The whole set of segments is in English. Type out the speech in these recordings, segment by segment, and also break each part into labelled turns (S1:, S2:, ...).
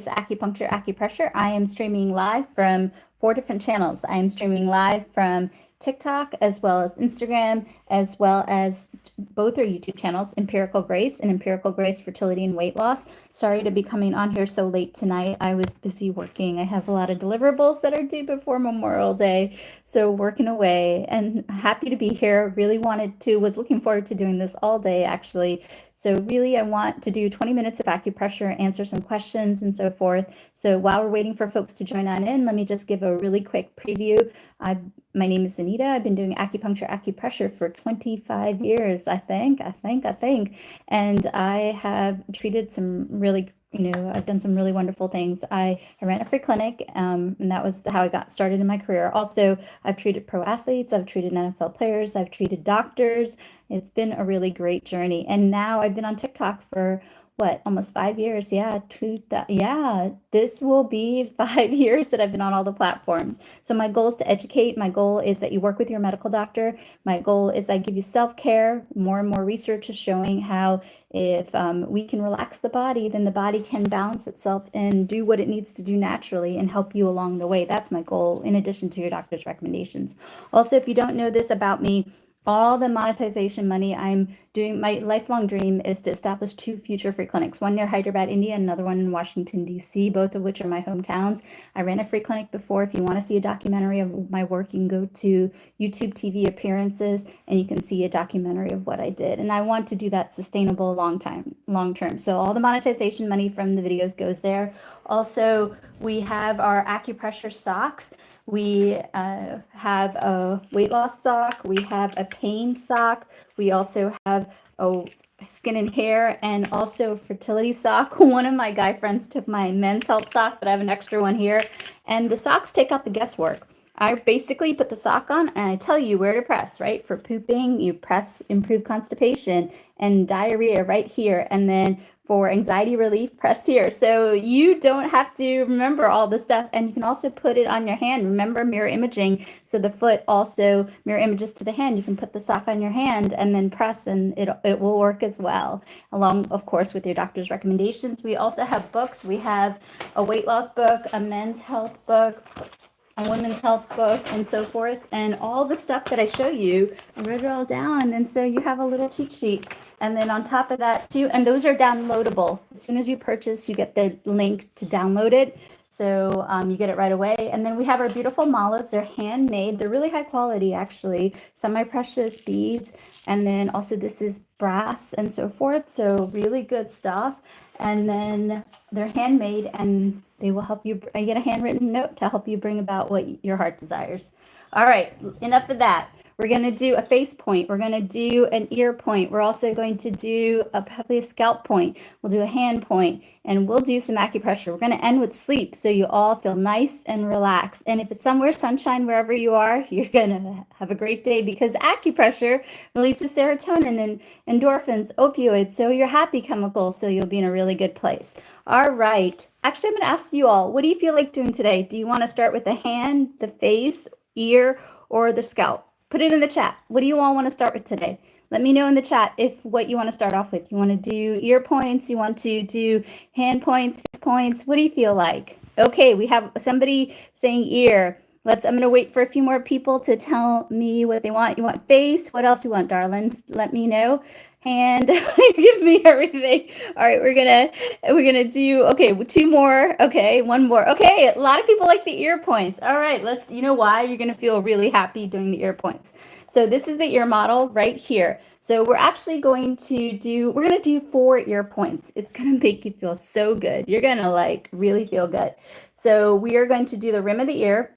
S1: Acupuncture, Acupressure. I am streaming live from 4 different channels. I am streaming live from TikTok as well as Instagram, as well as both are YouTube channels, Empirical Grace and Empirical Grace Fertility and Weight Loss. Sorry to be coming on here so late tonight. I was busy working. I have a lot of deliverables that are due before Memorial Day, so working away and happy to be here. Really was looking forward to doing this all day actually. So really, I want to do 20 minutes of acupressure, answer some questions and so forth. So while we're waiting for folks to join on in, let me just give a really quick preview. My name is Anita. I've been doing acupuncture, acupressure for 25 years, I think. And I have treated some really, I've done some really wonderful things. I ran a free clinic, and that was how I got started in my career. Also, I've treated pro athletes, I've treated NFL players, I've treated doctors. It's been a really great journey. And now I've been on TikTok for almost 5 years. This will be 5 years that I've been on all the platforms. So my goal is to educate. My goal is that you work with your medical doctor. My goal is that I give you self-care. More and more research is showing how if we can relax the body, then the body can balance itself and do what it needs to do naturally and help you along the way. That's my goal, in addition to your doctor's recommendations. Also, if you don't know this about me, all the monetization money I'm doing, my lifelong dream is to establish 2 future free clinics, one near Hyderabad, India, and another one in Washington, D.C., both of which are my hometowns. I ran a free clinic before. If you want to see a documentary of my work, you can go to YouTube TV appearances and you can see a documentary of what I did. And I want to do that sustainable long term. So all the monetization money from the videos goes there. Also, we have our acupressure socks. We have a weight loss sock. We have a pain sock. We also have a skin and hair and also fertility sock. One of my guy friends took my men's health sock, but I have an extra one here. And the socks take out the guesswork. I basically put the sock on and I tell you where to press, right? For pooping, you press improve constipation, and diarrhea right here. And then for anxiety relief, press here. So you don't have to remember all this stuff. And you can also put it on your hand. Remember mirror imaging. So the foot also mirror images to the hand. You can put the sock on your hand and then press, and it will work as well, along, of course, with your doctor's recommendations. We also have books. We have a weight loss book, a men's health book, a women's health book, and so forth. And all the stuff that I show you, I wrote it all down. And so you have a little cheat sheet. And then on top of that too, and those are downloadable. As soon as you purchase, you get the link to download it. So you get it right away. And then we have our beautiful malas. They're handmade. They're really high quality, actually. Semi-precious beads. And then also this is brass and so forth. So really good stuff. And then they're handmade and they will help you. I get a handwritten note to help you bring about what your heart desires. All right, enough of that. We're going to do a face point. We're going to do an ear point. We're also going to do probably a scalp point. We'll do a hand point, and we'll do some acupressure. We're going to end with sleep so you all feel nice and relaxed. And if it's somewhere sunshine, wherever you are, you're going to have a great day, because acupressure releases serotonin and endorphins, opioids, so your happy chemicals, so you'll be in a really good place. All right. Actually, I'm going to ask you all, what do you feel like doing today? Do you want to start with the hand, the face, ear, or the scalp? Put it in the chat. What do you all want to start with today? Let me know in the chat what you want to start off with. You want to do ear points? You want to do hand points, face points? What do you feel like? Okay, we have somebody saying ear. I'm going to wait for a few more people to tell me what they want. You want face? What else you want, darlings? Let me know. Hand, give me everything. All right, we're gonna do, okay, 2 more. Okay, 1 more. Okay, a lot of people like the ear points. All right, you know why? You're gonna feel really happy doing the ear points. So this is the ear model right here. So we're actually going to do 4 ear points. It's gonna make you feel so good. You're gonna really feel good. So we are going to do the rim of the ear.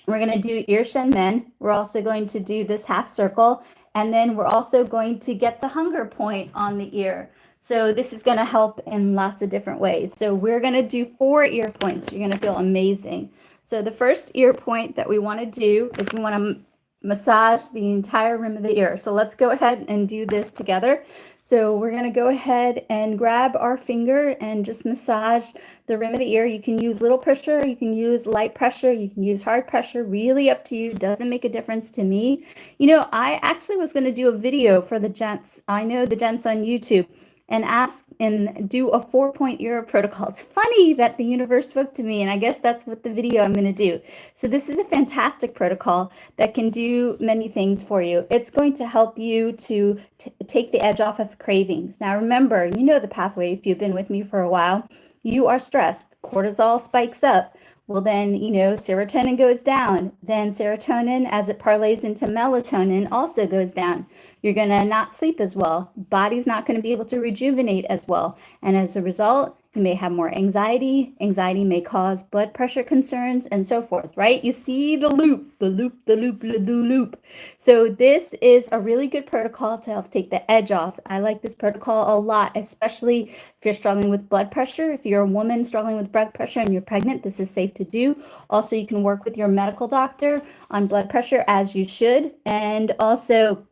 S1: We're going to do ear shen men. We're also going to do this half circle. And then we're also going to get the hunger point on the ear. So this is going to help in lots of different ways. So we're going to do 4 ear points. You're going to feel amazing. So the first ear point that we want to do is we want to massage the entire rim of the ear. So let's go ahead and do this together. So we're going to go ahead and grab our finger and just massage the rim of the ear. You can use little pressure, you can use light pressure, you can use hard pressure, really up to you. Doesn't make a difference to me. I actually was going to do a video for the gents. I know the gents on YouTube. and ask and do a 4-point ear protocol. It's funny that the universe spoke to me, and I guess that's what the video I'm going to do. So this is a fantastic protocol that can do many things for you. It's going to help you to take the edge off of cravings. Now remember, you know the pathway if you've been with me for a while. You are stressed, cortisol spikes up. Well, then, serotonin goes down. Then serotonin, as it parlays into melatonin, also goes down. You're going to not sleep as well. Body's not going to be able to rejuvenate as well. And as a result, you may have more anxiety. Anxiety may cause blood pressure concerns and so forth, right? You see the loop, the loop, the loop, the loop. So this is a really good protocol to help take the edge off. I like this protocol a lot, especially if you're struggling with blood pressure. If you're a woman struggling with blood pressure and you're pregnant, this is safe to do. Also, you can work with your medical doctor on blood pressure as you should. And also,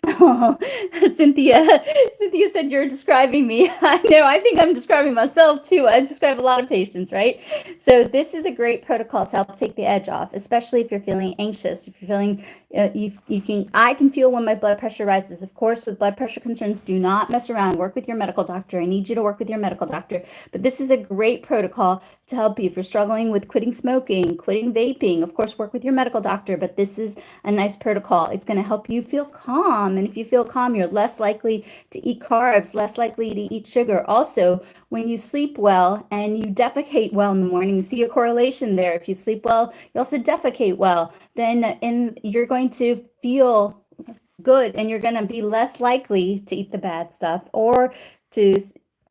S1: oh, Cynthia said you're describing me. I know, I think I'm describing myself too. I describe a lot of patients, right? So this is a great protocol to help take the edge off, especially if you're feeling anxious, if you're feeling, I can feel when my blood pressure rises. Of course, with blood pressure concerns, do not mess around. Work with your medical doctor. I need you to work with your medical doctor. But this is a great protocol to help you if you're struggling with quitting smoking, quitting vaping. Of course, work with your medical doctor, but this is a nice protocol. It's going to help you feel calm. And if you feel calm, you're less likely to eat carbs, less likely to eat sugar. Also, when you sleep well and you defecate well in the morning, you see a correlation there. If you sleep well, you also defecate well. Then you're going to feel good and you're going to be less likely to eat the bad stuff or to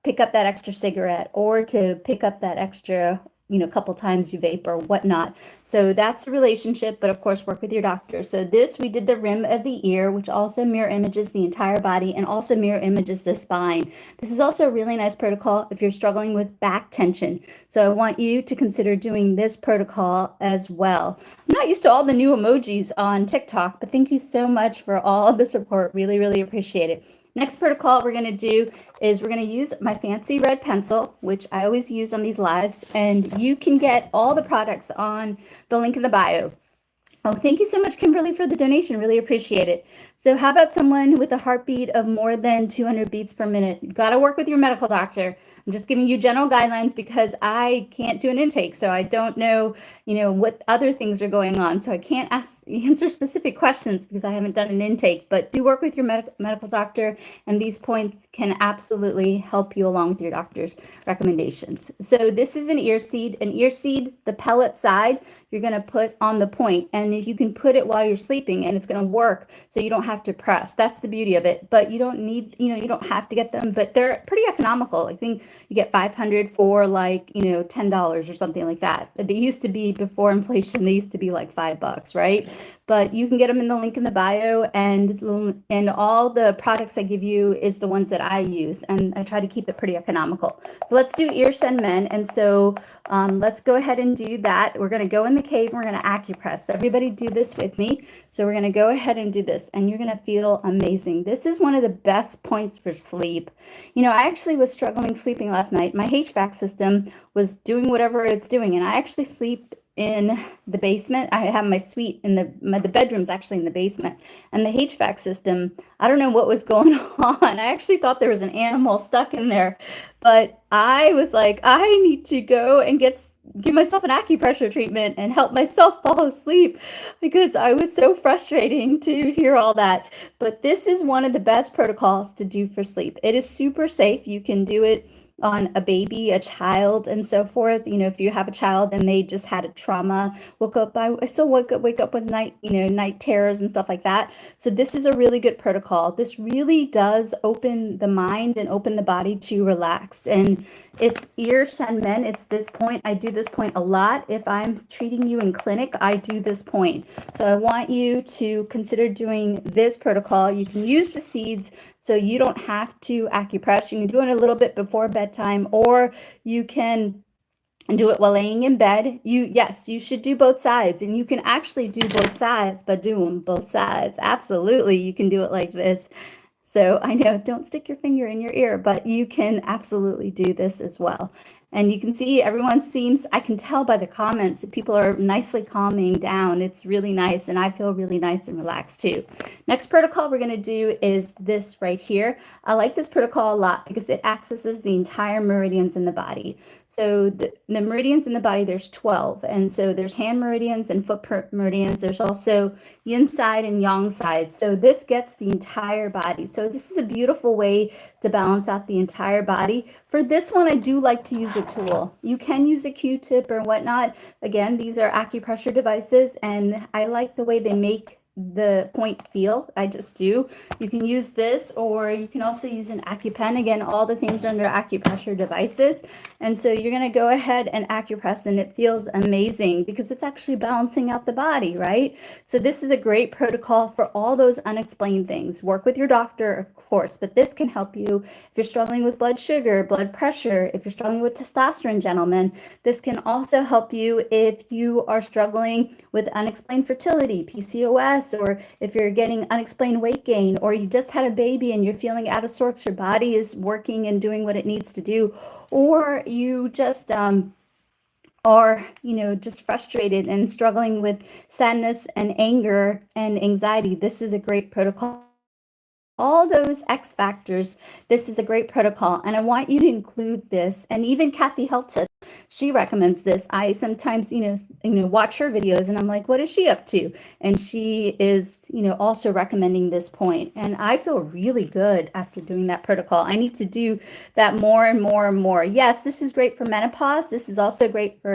S1: pick up that extra cigarette or to pick up that extra couple times you vape or whatnot. So that's a relationship, but of course work with your doctor. So we did the rim of the ear, which also mirror images the entire body and also mirror images the spine. This is also a really nice protocol if you're struggling with back tension. So I want you to consider doing this protocol as well. I'm not used to all the new emojis on TikTok, but thank you so much for all the support. Really, really appreciate it. Next protocol we're going to do is we're going to use my fancy red pencil, which I always use on these lives, and you can get all the products on the link in the bio. Oh, thank you so much, Kimberly, for the donation. Really appreciate it. So how about someone with a heartbeat of more than 200 beats per minute? You got to work with your medical doctor. I'm just giving you general guidelines because I can't do an intake, so I don't know, what other things are going on. So I can't answer specific questions because I haven't done an intake, but do work with your medical doctor, and these points can absolutely help you along with your doctor's recommendations. So this is an ear seed. An ear seed, the pellet side, you're going to put on the point, and if you can put it while you're sleeping, and it's going to work, so you don't have to press. That's the beauty of it. But you don't need, you don't have to get them, but they're pretty economical. I think you get 500 for like, $10 or something like that. They used to be, before inflation, they used to be like $5, right? But you can get them in the link in the bio, and all the products I give you is the ones that I use, and I try to keep it pretty economical. So let's do ear shen men, and so let's go ahead and do that. We're going to go in the cave and we're going to acupress. So everybody do this with me. So we're going to go ahead and do this, and you're going to feel amazing. This is one of the best points for sleep. I actually was struggling sleeping last night. My HVAC system was doing whatever it's doing, and I actually sleep in the basement. I have my suite in the bedroom's actually in the basement, and the HVAC system, I don't know what was going on. I actually thought there was an animal stuck in there, but I was like, I need to go and give myself an acupressure treatment and help myself fall asleep because I was so frustrating to hear all that. But this is one of the best protocols to do for sleep. It is super safe. You can do it on a baby, a child, and so forth. If you have a child and they just had a trauma, I still wake up with night terrors and stuff like that. So this is a really good protocol. This really does open the mind and open the body to relax. And it's ear shen men. It's this point. I do this point a lot. If I'm treating you in clinic, I do this point. So I want you to consider doing this protocol. You can use the seeds, so you don't have to acupress. You can do it a little bit before bedtime, or you can do it while laying in bed. You should do both sides, and you can actually do both sides by doing both sides. Absolutely, you can do it like this. So I know, don't stick your finger in your ear, but you can absolutely do this as well. And you can see everyone seems, I can tell by the comments, that people are nicely calming down. It's really nice, and I feel really nice and relaxed too. Next protocol we're going to do is this right here. I like this protocol a lot because it accesses the entire meridians in the body. So the meridians in the body, there's 12. And so there's hand meridians and foot meridians. There's also yin side and yang side. So this gets the entire body. So this is a beautiful way to balance out the entire body. For this one, I do like to use a tool. You can use a Q-tip or whatnot. Again, these are acupressure devices, and I like the way they make the point feel. I just do. You can use this, or you can also use an AcuPen. Again, all the things are under acupressure devices. And so you're going to go ahead and acupress, and it feels amazing because it's actually balancing out the body, right? So this is a great protocol for all those unexplained things. Work with your doctor, of course, but this can help you if you're struggling with blood sugar, blood pressure, if you're struggling with testosterone, gentlemen. This can also help you if you are struggling with unexplained fertility, PCOS, or if you're getting unexplained weight gain, or you just had a baby and you're feeling out of sorts, your body is working and doing what it needs to do, or you just are, just frustrated and struggling with sadness and anger and anxiety. This is a great protocol. All those X factors, this is a great protocol, and I want you to include this. And even Kathy Helton, she recommends this. I sometimes, watch her videos, and I'm like, what is she up to? And she is, also recommending this point. And I feel really good after doing that protocol. I need to do that more and more and more. Yes, this is great for menopause. This is also great for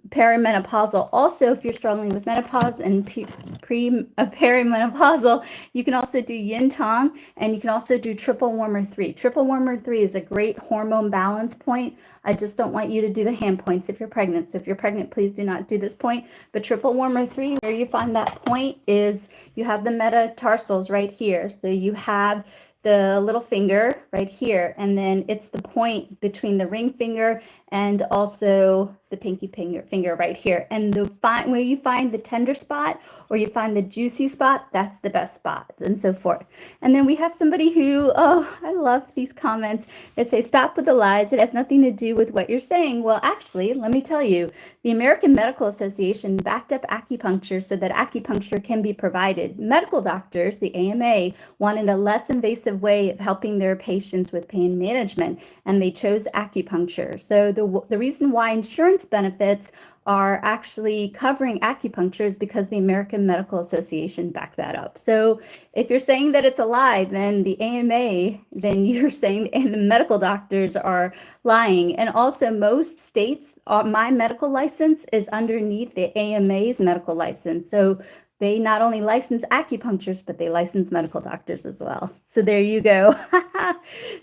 S1: perimenopausal. Also, if you're struggling with menopause and perimenopausal, you can also do yin tong, and you can also do triple warmer 3. Triple warmer 3 is a great hormone balance point. I just don't want you to do the hand points if you're pregnant. So if you're pregnant, please do not do this point. But triple warmer 3, where you find that point is you have the metatarsals right here. So you have the little finger right here, and then it's the point between the ring finger and also the pinky finger right here. And where you find the tender spot or you find the juicy spot, that's the best spot, and so forth. And then we have somebody who, I love these comments that say, stop with the lies. It has nothing to do with what you're saying. Well, actually, let me tell you, the American Medical Association backed up acupuncture so that acupuncture can be provided. Medical doctors, the AMA, wanted a less invasive way of helping their patients with pain management, and they chose acupuncture. So the reason why insurance benefits are actually covering acupuncture is because the American Medical Association backed that up. So if you're saying that it's a lie, then the AMA, then you're saying, and the medical doctors are lying. And also most states, my medical license is underneath the AMA's medical license. So they not only license acupuncturists, but they license medical doctors as well. So there you go.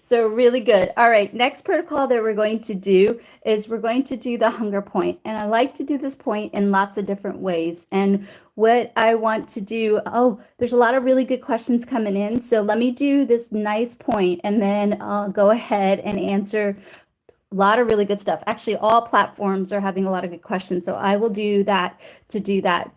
S1: So really good. All right, next protocol that we're going to do is we're going to do the hunger point. And I like to do this point in lots of different ways. And what I want to do, there's a lot of really good questions coming in. So let me do this nice point, and then I'll go ahead and answer a lot of really good stuff. Actually, all platforms are having a lot of good questions. So I will do that to do that.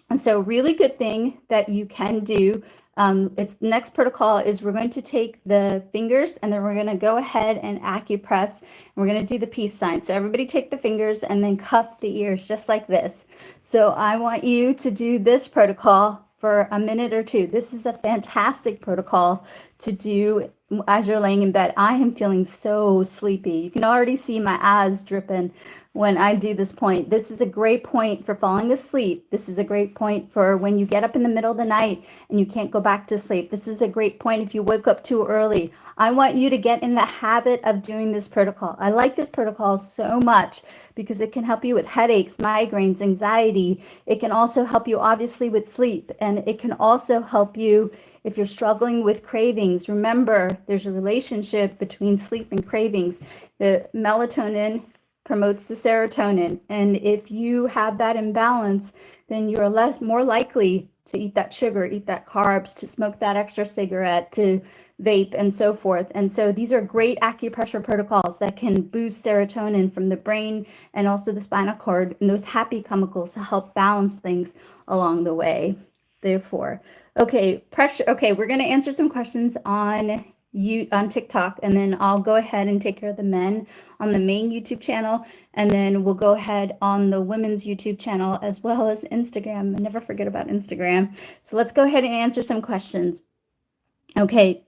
S1: And so really good thing that you can do, it's next protocol is we're going to take the fingers, and then we're going to go ahead and acupress, and we're going to do the peace sign. So everybody take the fingers and then cuff the ears just like this. So I want you to do this protocol for a minute or two. This is a fantastic protocol to do as you're laying in bed. I am feeling so sleepy. You can already see my eyes dripping when I do this point. This is a great point for falling asleep. This is a great point for when you get up in the middle of the night and you can't go back to sleep. This is a great point if you wake up too early. I want you to get in the habit of doing this protocol. I like this protocol so much because it can help you with headaches, migraines, anxiety. It can also help you obviously with sleep, and it can also help you if you're struggling with cravings. Remember, there's a relationship between sleep and cravings. The melatonin promotes the serotonin, and if you have that imbalance, then you're more likely to eat that sugar, eat that carbs, to smoke that extra cigarette, to vape, and so forth. And so these are great acupressure protocols that can boost serotonin from the brain and also the spinal cord, and those happy chemicals to help balance things along the way. Therefore, okay, pressure. Okay, we're going to answer some questions on on TikTok, and then I'll go ahead and take care of the men on the main YouTube channel, and then we'll go ahead on the women's YouTube channel as well as Instagram. I never forget about Instagram. So let's go ahead and answer some questions. Okay,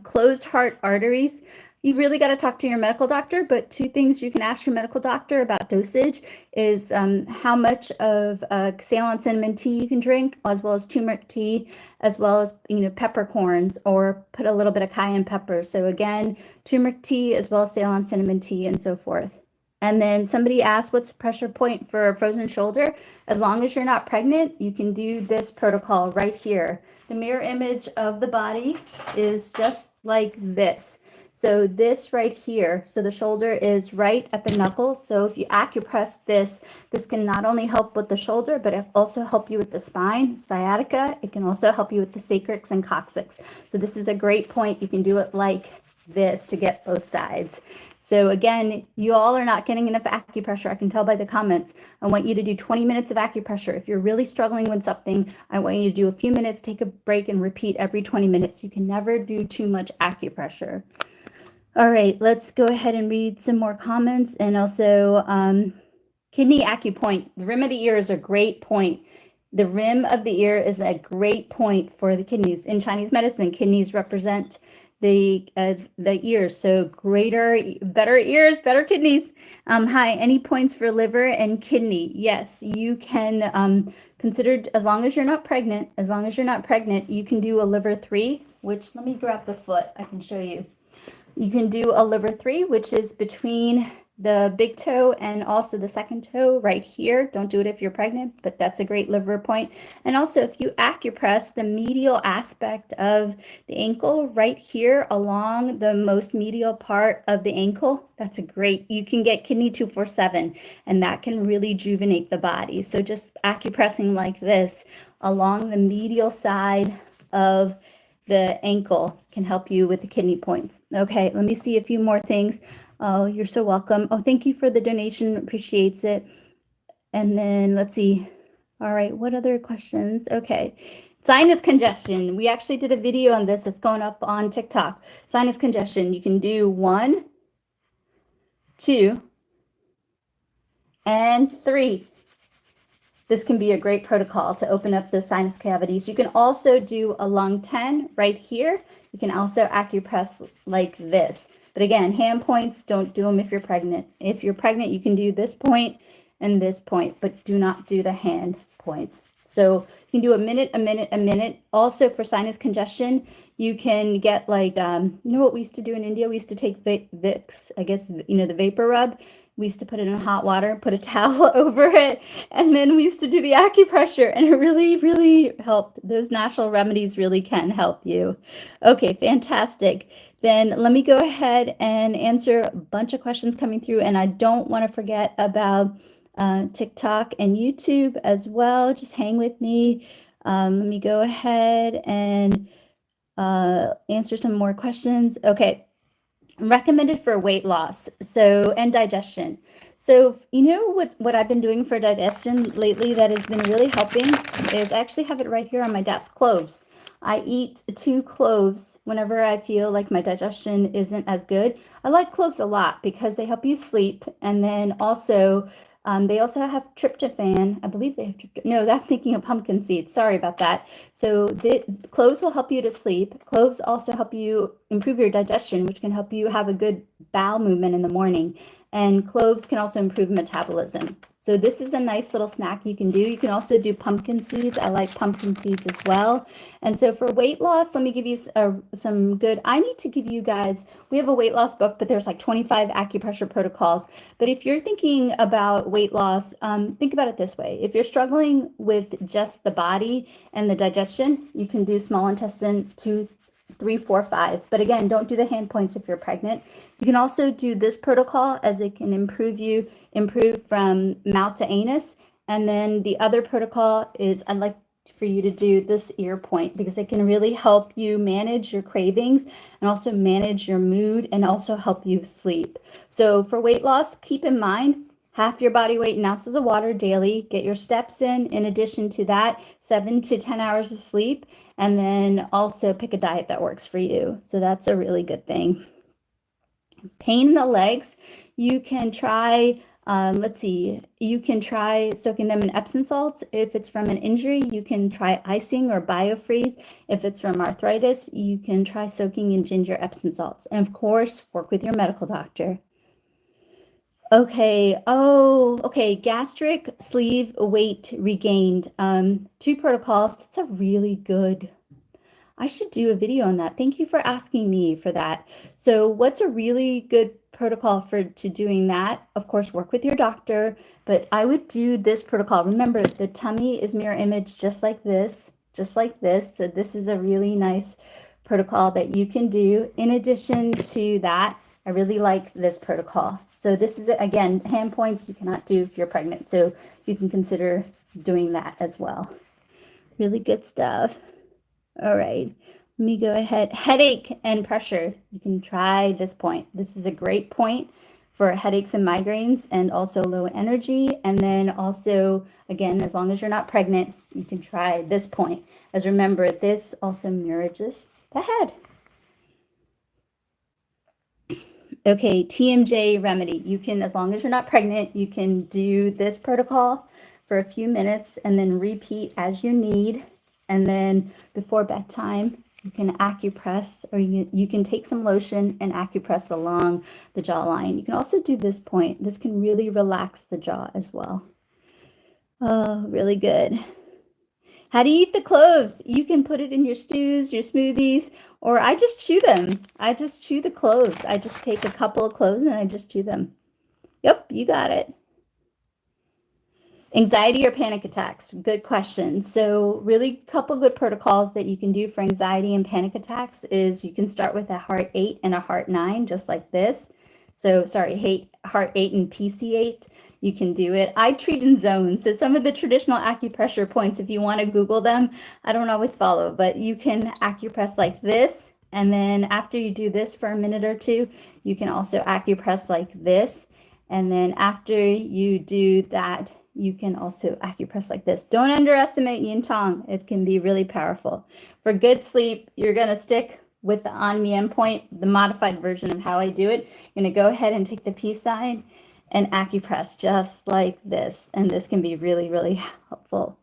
S1: closed heart arteries. You really got to talk to your medical doctor, but two things you can ask your medical doctor about dosage is how much of Ceylon cinnamon tea you can drink, as well as turmeric tea, as well as peppercorns, or put a little bit of cayenne pepper. So again, turmeric tea as well as Ceylon cinnamon tea and so forth. And then somebody asked, what's the pressure point for a frozen shoulder? As long as you're not pregnant, you can do this protocol right here. The mirror image of the body is just like this. So this right here, so the shoulder is right at the knuckle. So if you acupress this, this can not only help with the shoulder, but it also help you with the spine, sciatica. It can also help you with the sacroiliacs and coccyx. So this is a great point. You can do it like this to get both sides. So again, you all are not getting enough acupressure. I can tell by the comments. I want you to do 20 minutes of acupressure. If you're really struggling with something, I want you to do a few minutes, take a break, and repeat every 20 minutes. You can never do too much acupressure. All right, let's go ahead and read some more comments. And also, kidney acupoint. The rim of the ear is a great point. The rim of the ear is a great point for the kidneys. In Chinese medicine, kidneys represent the ears, so better ears, better kidneys. Hi, any points for liver and kidney? Yes, you can consider, as long as you're not pregnant, you can do a liver 3, which, let me grab the foot, I can show you. You can do a liver 3, which is between the big toe and also the second toe right here. Don't do it if you're pregnant, but that's a great liver point. And also, if you acupress the medial aspect of the ankle right here along the most medial part of the ankle, that's a great, you can get kidney 247, and that can really rejuvenate the body. So just acupressing like this along the medial side of the ankle can help you with the kidney points. Okay, let me see a few more things. Oh, you're so welcome. Oh, thank you for the donation. Appreciates it. And then let's see. All right, what other questions? Okay. Sinus congestion. We actually did a video on this. It's going up on TikTok. Sinus congestion. You can do 1, 2, and 3. This can be a great protocol to open up the sinus cavities. You can also do a lung 10 right here. You can also acupress like this. But again, hand points, don't do them if you're pregnant. If you're pregnant, you can do this point and this point, but do not do the hand points. So you can do a minute, a minute, a minute. Also for sinus congestion, you can get like, you know what we used to do in India? We used to take Vicks, I guess, the vapor rub. We used to put it in hot water, put a towel over it, and then we used to do the acupressure, and it really, really helped. Those natural remedies really can help you. Okay, fantastic. Then let me go ahead and answer a bunch of questions coming through, and I don't want to forget about TikTok and YouTube as well. Just hang with me. Let me go ahead and answer some more questions. Okay. Recommended for weight loss, and digestion. So you know what I've been doing for digestion lately that has been really helping is I actually have it right here on my desk, cloves. I eat 2 cloves whenever I feel like my digestion isn't as good. I like cloves a lot because they help you sleep, and then also they also have tryptophan. I believe they have no, I'm thinking of pumpkin seeds. Sorry about that. So the cloves will help you to sleep. Cloves also help you improve your digestion, which can help you have a good bowel movement in the morning. And cloves can also improve metabolism. So this is a nice little snack you can do. You can also do pumpkin seeds. I like pumpkin seeds as well. And so for weight loss, let me give you some good, I need to give you guys, we have a weight loss book, but there's like 25 acupressure protocols. But if you're thinking about weight loss, think about it this way. If you're struggling with just the body and the digestion, you can do small intestine 2, 3, 4, 5. But again, don't do the hand points if you're pregnant. You can also do this protocol as it can improve from mouth to anus. And then the other protocol is I'd like for you to do this ear point because it can really help you manage your cravings and also manage your mood and also help you sleep. So for weight loss, keep in mind half your body weight in ounces of water daily, get your steps in addition to that, 7 to 10 hours of sleep, and then also pick a diet that works for you. So that's a really good thing. Pain in the legs, you can try, you can try soaking them in Epsom salts. If it's from an injury, you can try icing or biofreeze. If it's from arthritis, you can try soaking in ginger Epsom salts. And of course, work with your medical doctor. Okay. Oh, okay. Gastric sleeve weight regained. 2 protocols. That's a really good. I should do a video on that. Thank you for asking me for that. So what's a really good protocol to doing that? Of course, work with your doctor, but I would do this protocol. Remember, the tummy is mirror image just like this, just like this. So this is a really nice protocol that you can do. In addition to that, I really like this protocol. So this is, again, hand points you cannot do if you're pregnant. So you can consider doing that as well. Really good stuff. All right, let me go ahead. Headache and pressure. You can try this point. This is a great point for headaches and migraines and also low energy. And then also, again, as long as you're not pregnant, you can try this point. As remember, this also mirrors the head. Okay, TMJ remedy. You can, as long as you're not pregnant, you can do this protocol for a few minutes and then repeat as you need. And then before bedtime, you can acupress, or you can take some lotion and acupress along the jawline. You can also do this point. This can really relax the jaw as well. Oh, really good. How do you eat the cloves? You can put it in your stews, your smoothies, or I just chew them. I just chew the cloves. I just take a couple of cloves and I just chew them. Yep, you got it. Anxiety or panic attacks? Good question. So really couple good protocols that you can do for anxiety and panic attacks is you can start with a heart 8 and a heart 9, just like this. So sorry, heart 8 and PC8. You can do it. I treat in zones. So some of the traditional acupressure points, if you want to Google them, I don't always follow, but you can acupress like this. And then after you do this for a minute or two, you can also acupress like this. And then after you do that, you can also acupress like this. Don't underestimate yin tong. It can be really powerful. For good sleep, you're going to stick with the on me endpoint, the modified version of how I do it. You're going to go ahead and take the peace sign and acupress just like this. And this can be really, really helpful.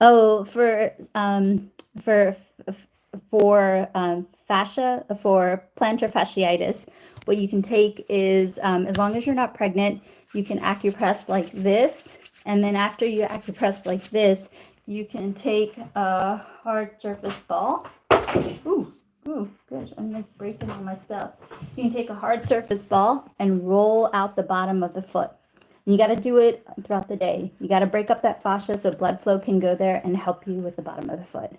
S1: Oh, for fascia, for plantar fasciitis, what you can take is, as long as you're not pregnant, you can acupress like this. And then after you acupress like this, you can take a hard surface ball. Ooh, gosh, I'm like breaking all my stuff. You can take a hard surface ball and roll out the bottom of the foot. And you got to do it throughout the day. You got to break up that fascia so blood flow can go there and help you with the bottom of the foot.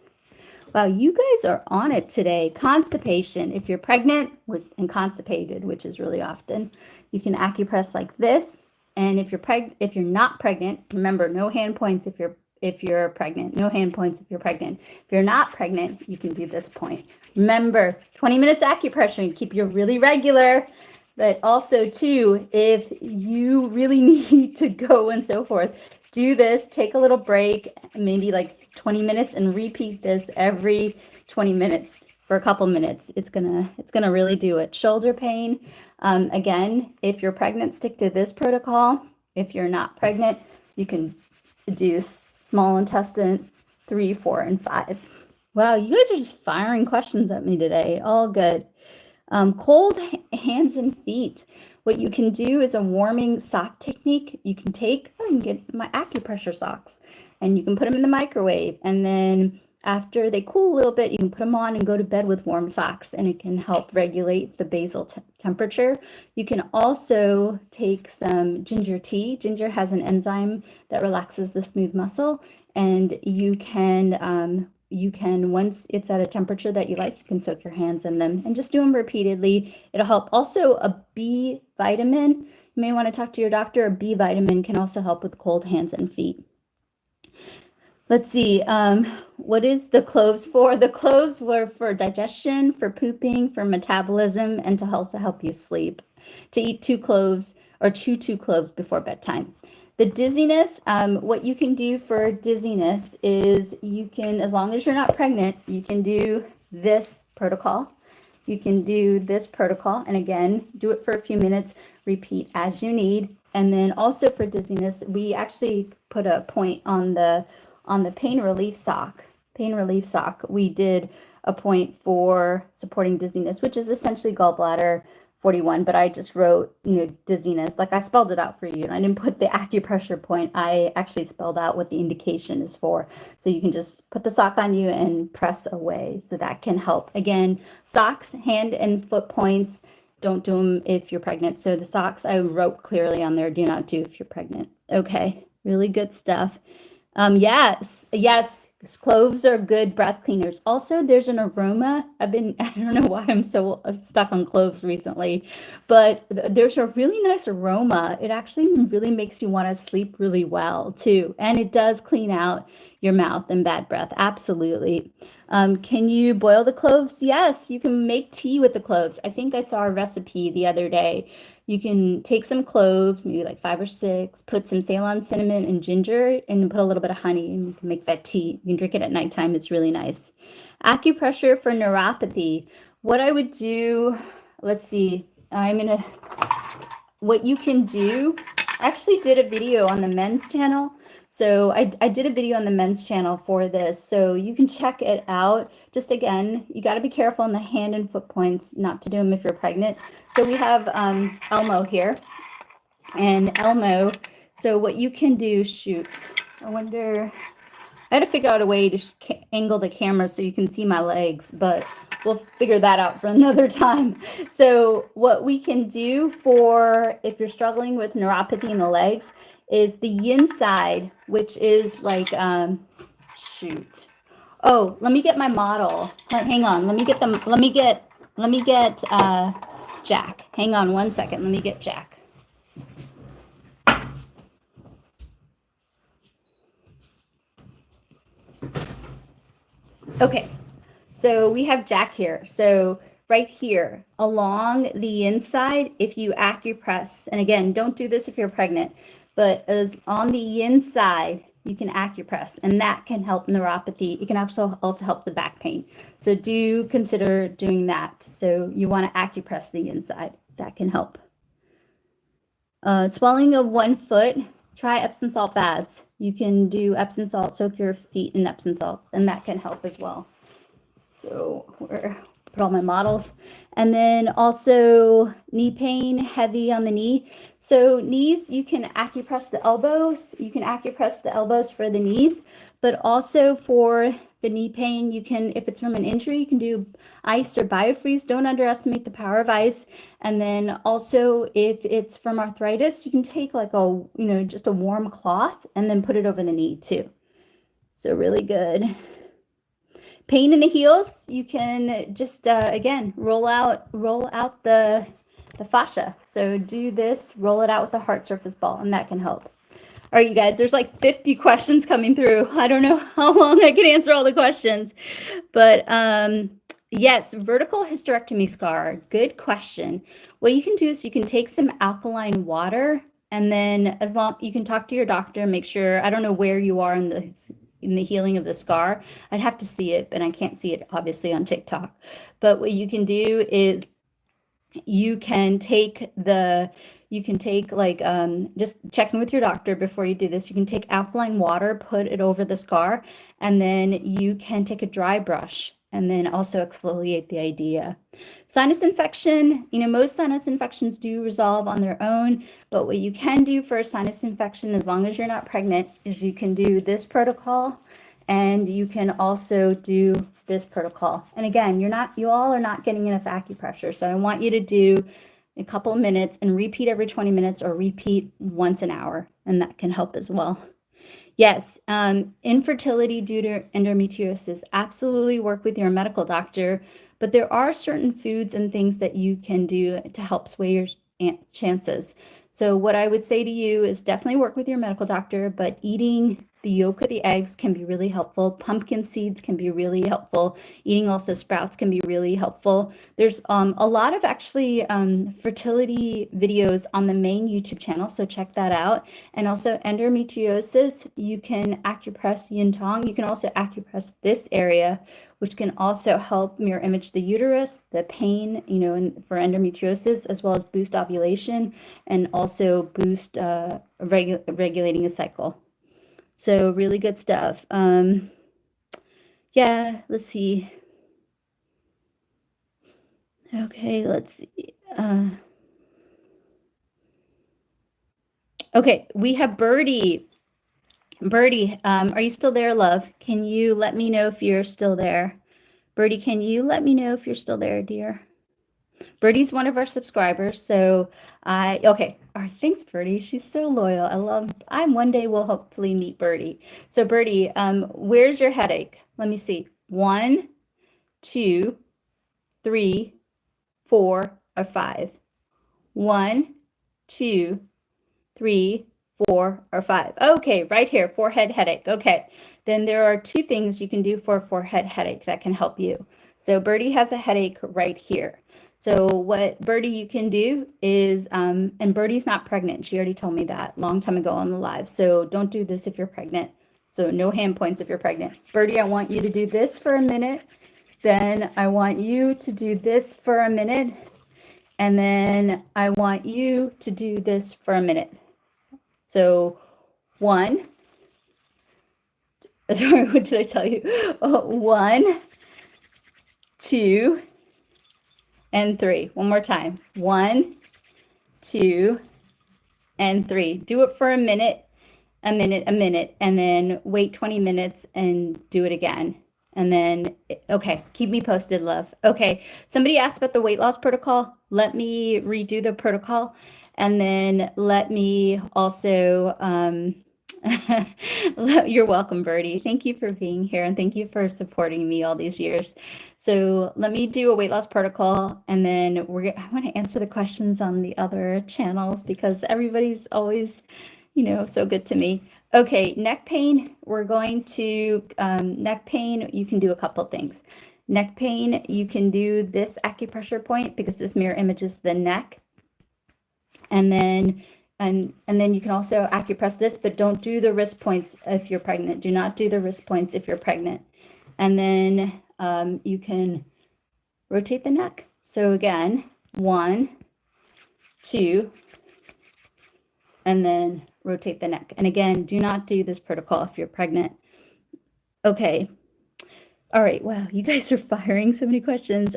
S1: Wow, you guys are on it today. Constipation. If you're pregnant and constipated, which is really often, you can acupress like this. And if you're not pregnant, remember, no hand points if you're pregnant. No hand points if you're pregnant. If you're not pregnant, you can do this point. Remember, 20 minutes acupressure and keep you really regular. But also too, if you really need to go and so forth, do this, take a little break, maybe like 20 minutes, and repeat this every 20 minutes for a couple minutes. It's gonna really do it. Shoulder pain, again, if you're pregnant, stick to this protocol. If you're not pregnant, you can do small intestine 3, 4, and 5. Wow, you guys are just firing questions at me today. All good. Cold hands and feet. What you can do is a warming sock technique. You can take, I can get my acupressure socks, and you can put them in the microwave. And then after they cool a little bit, you can put them on and go to bed with warm socks, and it can help regulate the basal temperature. You can also take some ginger tea. Ginger has an enzyme that relaxes the smooth muscle, and you can, once it's at a temperature that you like, you can soak your hands in them and just do them repeatedly. It'll help. Also, a B vitamin, you may want to talk to your doctor. A B vitamin can also help with cold hands and feet. Let's see, what is the cloves for? The cloves were for digestion, for pooping, for metabolism, and to also help you sleep. To eat 2 cloves or chew 2 cloves before bedtime. The dizziness, what you can do for dizziness is you can, as long as you're not pregnant, you can do this protocol. You can do this protocol, and again, do it for a few minutes, repeat as you need. And then also for dizziness, we actually put a point on the pain relief sock. Pain relief sock, we did a point for supporting dizziness, which is essentially gallbladder 41, but I just wrote, dizziness, like I spelled it out for you. And I didn't put the acupressure point. I actually spelled out what the indication is for. So you can just put the sock on you and press away. So that can help. Again, socks, hand and foot points, don't do them if you're pregnant. So the socks I wrote clearly on there, do not do if you're pregnant. Okay, really good stuff. Yes, cloves are good breath cleaners. Also, there's an aroma. I don't know why I'm so stuck on cloves recently, but there's a really nice aroma. It actually really makes you want to sleep really well too. And it does clean out your mouth and bad breath. Absolutely. Can you boil the cloves? Yes, you can make tea with the cloves. I think I saw a recipe the other day. You can take some cloves, maybe like 5 or 6, put some Ceylon cinnamon and ginger, and put a little bit of honey, and you can make that tea. You can drink it at nighttime. It's really nice. Acupressure for neuropathy. What I would do, let's see, what you can do, I actually did a video on the men's channel. So I did a video on the men's channel for this, so you can check it out. Just again, you got to be careful on the hand and foot points, not to do them if you're pregnant. So we have Elmo here, and Elmo, so what you can do, shoot, I wonder, I had to figure out a way to angle the camera so you can see my legs, but we'll figure that out for another time. So what we can do for, if you're struggling with neuropathy in the legs, is the yin side, which is like, shoot. Oh, let me get my model. Hang on, let me get Jack. Hang on 1 second, let me get Jack. Okay, so we have Jack here. So right here along the inside, if you acupress, and again, don't do this if you're pregnant, but as on the inside, you can acupress, and that can help neuropathy. It can also help the back pain. So do consider doing that. So you want to acupress the inside. That can help. Swelling of 1 foot, try Epsom salt baths. You can do Epsom salt, soak your feet in Epsom salt, and that can help as well. So put all my models. And then also knee pain, heavy on the knee. So knees, you can acupress the elbows. You can acupress the elbows for the knees, but also for the knee pain, you can, if it's from an injury, you can do ice or biofreeze. Don't underestimate the power of ice. And then also if it's from arthritis, you can take like a, just a warm cloth and then put it over the knee too. So really good. Pain in the heels, you can just, again, roll out the fascia. So do this, roll it out with the heart surface ball, and that can help. All right, you guys, there's like 50 questions coming through. I don't know how long I can answer all the questions, but yes, vertical hysterectomy scar, good question. What you can do is you can take some alkaline water, and then you can talk to your doctor, make sure, I don't know where you are in the healing of the scar. I'd have to see it, but I can't see it obviously on TikTok. But what you can do is you can take like, just checking with your doctor before you do this. You can take alkaline water, put it over the scar, and then you can take a dry brush and then also exfoliate the idea. Sinus infection, most sinus infections do resolve on their own, but what you can do for a sinus infection, as long as you're not pregnant, is you can do this protocol, and you can also do this protocol. And again, you all are not getting enough acupressure, so I want you to do a couple of minutes and repeat every 20 minutes or repeat once an hour, and that can help as well. Yes, infertility due to endometriosis, absolutely work with your medical doctor, but there are certain foods and things that you can do to help sway your chances. So what I would say to you is definitely work with your medical doctor, but eating The yolk of the eggs can be really helpful. Pumpkin seeds can be really helpful. Eating also sprouts can be really helpful. There's a lot of actually fertility videos on the main YouTube channel, so check that out. And also endometriosis, you can acupress yin tong. You can also acupress this area, which can also help mirror image the uterus, the pain, you know, for endometriosis, as well as boost ovulation and also boost regulating a cycle. So really good stuff. Yeah, let's see. Okay, let's see. Okay, we have Birdie. Birdie, are you still there, love? Can you let me know if you're still there? Birdie, can you let me know if you're still there, dear? Birdie's one of our subscribers, so okay. All right, thanks, Birdie. She's so loyal. One day will hopefully meet Birdie. So Birdie, where's your headache? Let me see. 1, 2, 3, 4, or 5. 1, 2, 3, 4, or 5. Okay, right here, forehead headache. Okay, then there are 2 things you can do for a forehead headache that can help you. So Birdie has a headache right here. So what Birdie you can do is, and Birdie's not pregnant. She already told me that a long time ago on the live. So don't do this if you're pregnant. So no hand points if you're pregnant. Birdie, I want you to do this for a minute. Then I want you to do this for a minute. And then I want you to do this for a minute. So 1, sorry, what did I tell you? 1, 2, and 3. One more time. 1, 2, and 3. Do it for a minute, and then wait 20 minutes and do it again. And then, okay, keep me posted, love. Okay, somebody asked about the weight loss protocol. Let me redo the protocol. And then let me also, you're welcome, Birdie. Thank you for being here and thank you for supporting me all these years. So let me do a weight loss protocol and then I want to answer the questions on the other channels because everybody's always, you know, so good to me. Okay, neck pain, we're going to, neck pain, you can do a couple things. Neck pain, you can do this acupressure point because this mirror images the neck. And then you can also acupress this, but don't do the wrist points if you're pregnant. Do not do the wrist points if you're pregnant. And then you can rotate the neck. So again, 1, 2, and then rotate the neck. And again, do not do this protocol if you're pregnant. Okay. All right. Wow. You guys are firing so many questions.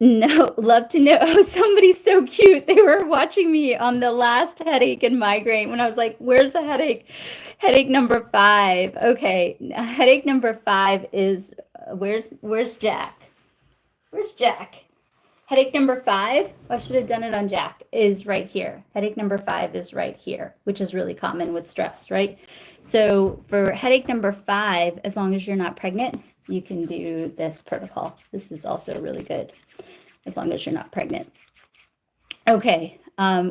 S1: No, love to know. Oh, somebody's so cute. They were watching me on the last headache and migraine when I was like, where's the headache? Headache number 5. Okay. Headache number 5 is, where's Jack? Where's Jack? Headache number 5, I should have done it on Jack, is right here. Headache number 5 is right here, which is really common with stress, right? So for headache number 5, as long as you're not pregnant, you can do this protocol. This is also really good, as long as you're not pregnant. Okay,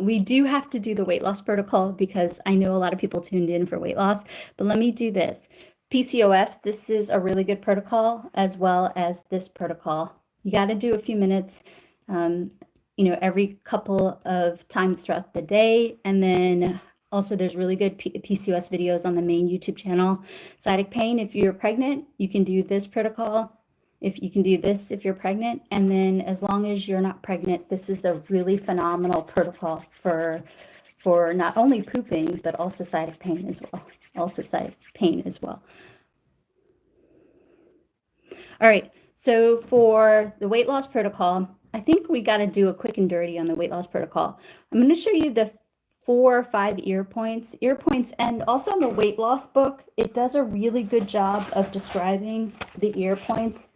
S1: we do have to do the weight loss protocol because I know a lot of people tuned in for weight loss, but let me do this. PCOS, this is a really good protocol, as well as this protocol. You got to do a few minutes, you know, every couple of times throughout the day. And then also there's really good PCOS videos on the main YouTube channel. Sciatic pain, if you're pregnant, you can do this protocol. If you can do this if you're pregnant. And then as long as you're not pregnant, this is a really phenomenal protocol for not only pooping, but also sciatic pain as well. Also sciatic pain as well. All right. So for the weight loss protocol, I think we got to do a quick and dirty on the weight loss protocol. I'm going to show you the 4 or 5 ear points, and also in the weight loss book, it does a really good job of describing the ear points.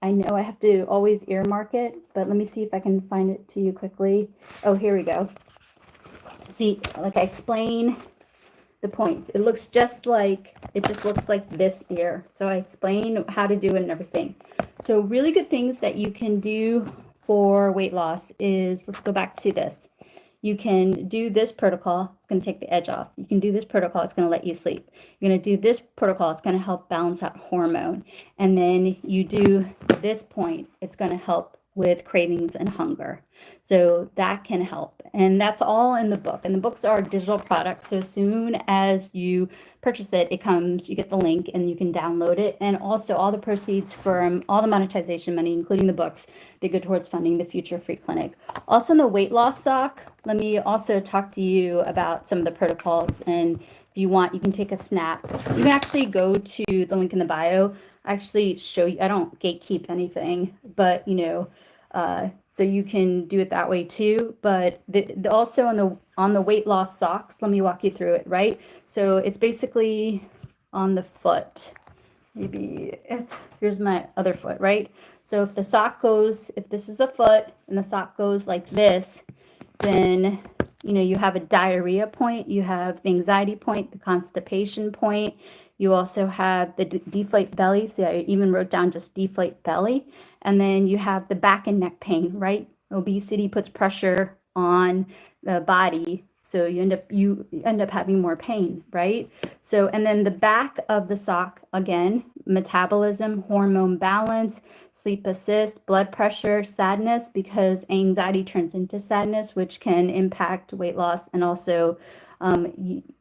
S1: I know I have to always earmark it, but let me see if I can find it to you quickly. Oh, here we go. See, like I explain the points. It looks just like, it just looks like this ear. So I explain how to do it and everything. So really good things that you can do for weight loss is, let's go back to this. You can do this protocol, it's going to take the edge off. You can do this protocol, it's going to let you sleep. You're going to do this protocol, it's going to help balance out hormone. And then you do this point, it's going to help with cravings and hunger. So that can help. And that's all in the book. And the books are digital products. So as soon as you purchase it, it comes, you get the link and you can download it. And also all the proceeds from all the monetization money, including the books, they go towards funding the Future Free Clinic. Also in the weight loss sock, let me also talk to you about some of the protocols. And if you want, you can take a snap. You can actually go to the link in the bio. I actually show you, I don't gatekeep anything, but so you can do it that way too. But also on the weight loss socks, let me walk you through it, right? So it's basically on the foot. Maybe here's my other foot, right? So if the sock goes, if this is the foot and the sock goes like this, then you have a diarrhea point, you have the anxiety point, the constipation point. You also have the deflate belly. So I even wrote down just deflate belly. And then you have the back and neck pain, right? Obesity puts pressure on the body. So you end up having more pain, right? So, and then the back of the sock, again, metabolism, hormone balance, sleep assist, blood pressure, sadness, because anxiety turns into sadness, which can impact weight loss, and also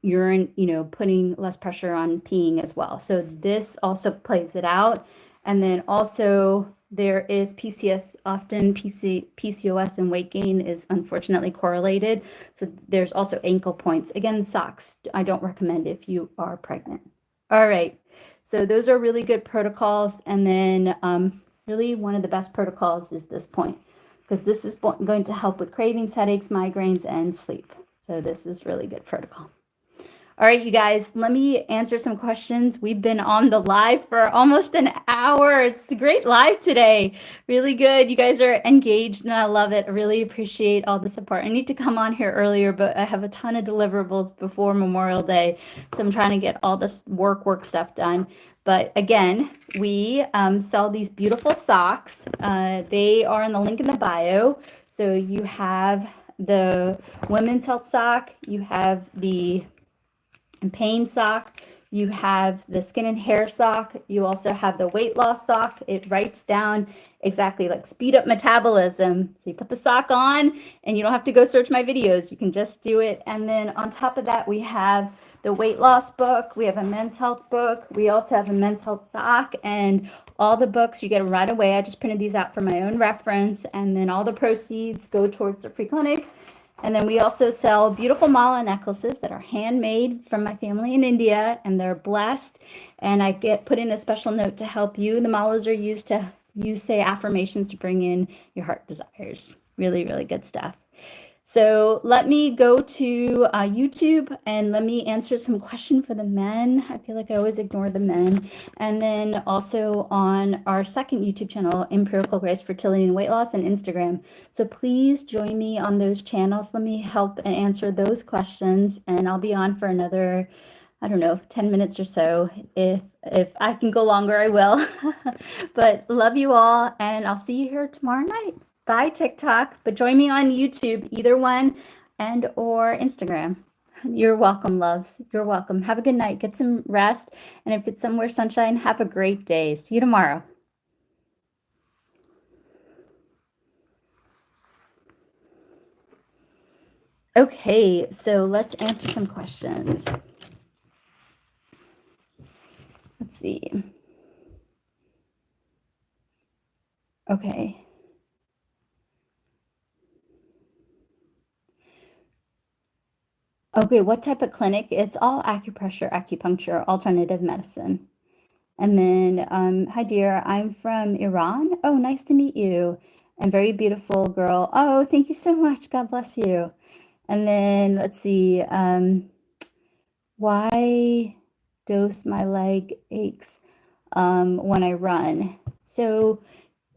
S1: urine, putting less pressure on peeing as well. So this also plays it out. And then also there is PCS, often PCOS and weight gain is unfortunately correlated. So there's also ankle points. Again, socks, I don't recommend if you are pregnant. All right. So those are really good protocols. And then really one of the best protocols is this point, because this is going to help with cravings, headaches, migraines, and sleep. So this is really good protocol. All right, you guys, let me answer some questions. We've been on the live for almost an hour. It's a great live today. Really good. You guys are engaged and I love it. I really appreciate all the support. I need to come on here earlier, but I have a ton of deliverables before Memorial Day. So I'm trying to get all this work stuff done. But again, we sell these beautiful socks. They are in the link in the bio. So you have the women's health sock, you have the pain sock, you have the skin and hair sock, you also have the weight loss sock. It writes down exactly like speed up metabolism. So you put the sock on and you don't have to go search my videos, you can just do it. And then on top of that, we have the weight loss book, we have a men's health book, we also have a men's health sock, and all the books you get right away. I just printed these out for my own reference, and then all the proceeds go towards the free clinic. And then we also sell beautiful mala necklaces that are handmade from my family in India, and they're blessed. And I put in a special note to help you. The malas are used to say affirmations to bring in your heart desires. Really, really good stuff. So let me go to YouTube and let me answer some questions for the men. I feel like I always ignore the men. And then also on our second YouTube channel, Empirical Grace Fertility and Weight Loss, and Instagram. So please join me on those channels. Let me help and answer those questions. And I'll be on for another, I don't know, 10 minutes or so. If I can go longer, I will. But love you all, and I'll see you here tomorrow night. Bye, TikTok, but join me on YouTube, either one, and or Instagram. You're welcome, loves. You're welcome. Have a good night. Get some rest. And if it's somewhere sunshine, have a great day. See you tomorrow. Okay, so let's answer some questions. Let's see. Okay. Okay, what type of clinic? It's all acupressure, acupuncture, alternative medicine. And then, hi dear, I'm from Iran. Oh, nice to meet you. And very beautiful girl. Oh, thank you so much. God bless you. And then let's see, why does my leg aches when I run? So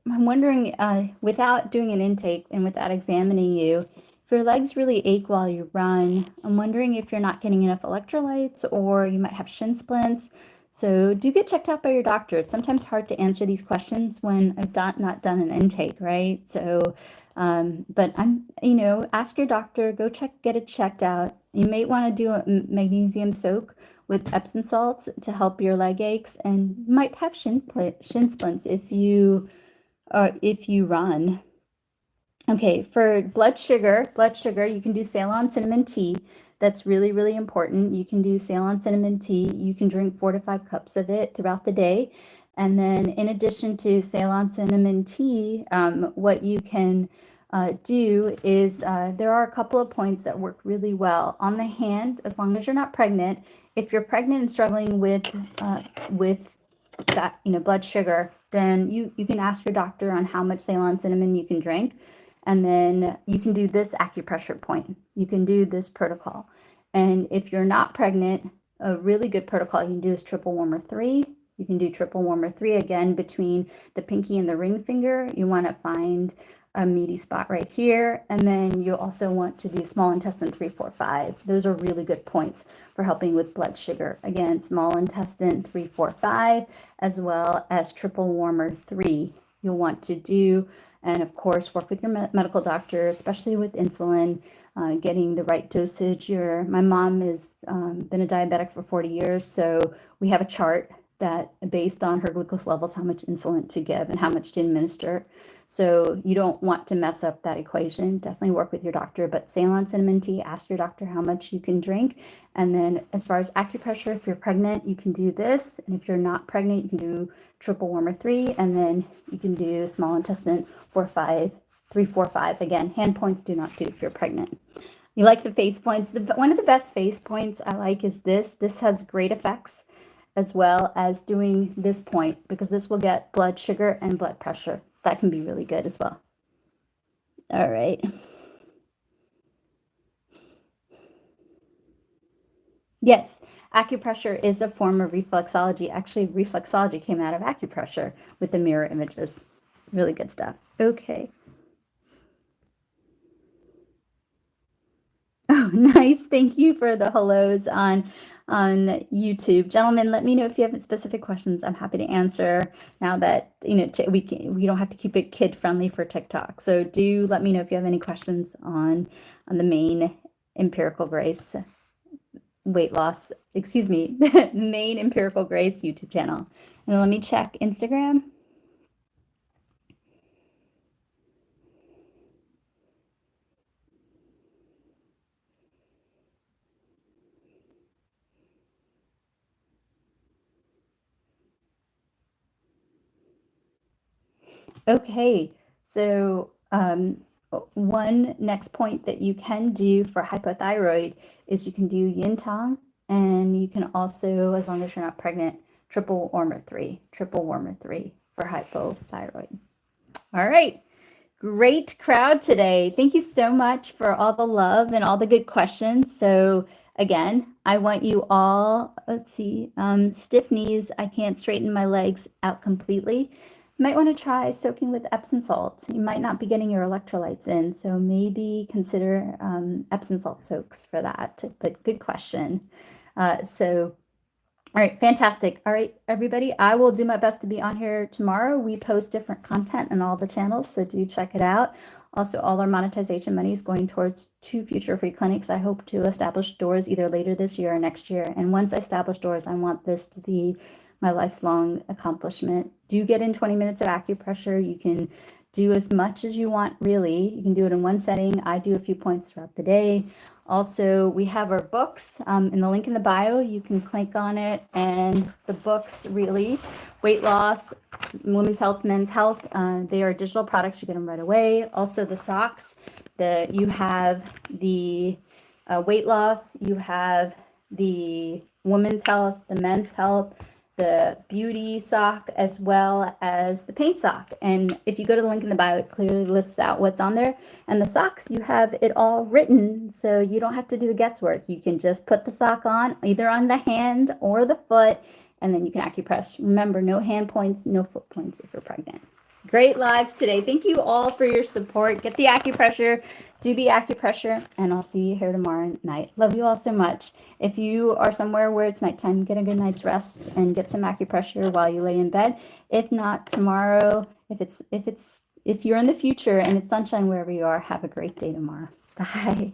S1: I'm wondering, without doing an intake and without examining you, if your legs really ache while you run, I'm wondering if you're not getting enough electrolytes, or you might have shin splints. So do get checked out by your doctor. It's sometimes hard to answer these questions when I've not done an intake, right? So But ask your doctor, go get it checked out. You may want to do a magnesium soak with Epsom salts to help your leg aches, and you might have shin splints if you run. Okay, for blood sugar, you can do Ceylon cinnamon tea. That's really, really important. You can do Ceylon cinnamon tea. You can drink 4 to 5 cups of it throughout the day. And then in addition to Ceylon cinnamon tea, what you can do is there are a couple of points that work really well. On the hand, as long as you're not pregnant, if you're pregnant and struggling with that, blood sugar, then you can ask your doctor on how much Ceylon cinnamon you can drink. And then you can do this acupressure point. You can do this protocol. And if you're not pregnant, a really good protocol you can do is triple warmer 3. You can do triple warmer 3 again between the pinky and the ring finger. You want to find a meaty spot right here. And then you also want to do small intestine 3, 4, 5. Those are really good points for helping with blood sugar. Again, small intestine 3, 4, 5, as well as triple warmer 3. You'll want to do, and of course, work with your medical doctor, especially with insulin, getting the right dosage. My mom has been a diabetic for 40 years, so we have a chart that based on her glucose levels, how much insulin to give and how much to administer. So you don't want to mess up that equation. Definitely work with your doctor, but Ceylon cinnamon tea, ask your doctor how much you can drink. And then as far as acupressure, if you're pregnant, you can do this. And if you're not pregnant, you can do triple warmer 3, and then you can do small intestine 4, 5, 3, 4, 5. Again, hand points do not do if you're pregnant. You like the face points? One of the best face points I like is this. This has great effects, as well as doing this point, because this will get blood sugar and blood pressure. That can be really good as well. All right. Yes, acupressure is a form of reflexology. Actually, reflexology came out of acupressure with the mirror images. Really good stuff. Okay. Oh, nice. Thank you for the hellos on YouTube. Gentlemen, let me know if you have specific questions. I'm happy to answer now that, we don't have to keep it kid friendly for TikTok. So do let me know if you have any questions on the main empirical grace weight loss, main empirical grace YouTube channel. And let me check Instagram. Okay, so one next point that you can do for hypothyroid is you can do yin tong, and you can also, as long as you're not pregnant, triple warmer 3 for hypothyroid. All right, great crowd today. Thank you so much for all the love and all the good questions. So again, I want you all, let's see, stiff knees, I can't straighten my legs out completely. You might want to try soaking with Epsom salts. You might not be getting your electrolytes in, so maybe consider Epsom salt soaks for that. But good question. All right, fantastic. All right, everybody, I will do my best to be on here tomorrow. We post different content on all the channels, so do check it out. Also, all our monetization money is going towards 2 future free clinics. I hope to establish doors either later this year or next year. And once I establish doors, I want this to be my lifelong accomplishment. Do get in 20 minutes of acupressure. You can do as much as you want, really. You can do it in one setting. I do a few points throughout the day. Also, we have our books in the link in the bio. You can click on it, and the books, really, weight loss, women's health, men's health, they are digital products. You get them right away. Also, the socks, you have the weight loss, you have the women's health, the men's health, the beauty sock, as well as the paint sock. And if you go to the link in the bio, it clearly lists out what's on there. And the socks, you have it all written, so you don't have to do the guesswork. You can just put the sock on, either on the hand or the foot, and then you can acupress. Remember, no hand points, no foot points if you're pregnant. Great lives today. Thank you all for your support. Get the acupressure, do the acupressure, and I'll see you here tomorrow night. Love you all so much. If you are somewhere where it's nighttime, get a good night's rest and get some acupressure while you lay in bed. If not, tomorrow, if it's If you're in the future and it's sunshine wherever you are, have a great day tomorrow. Bye.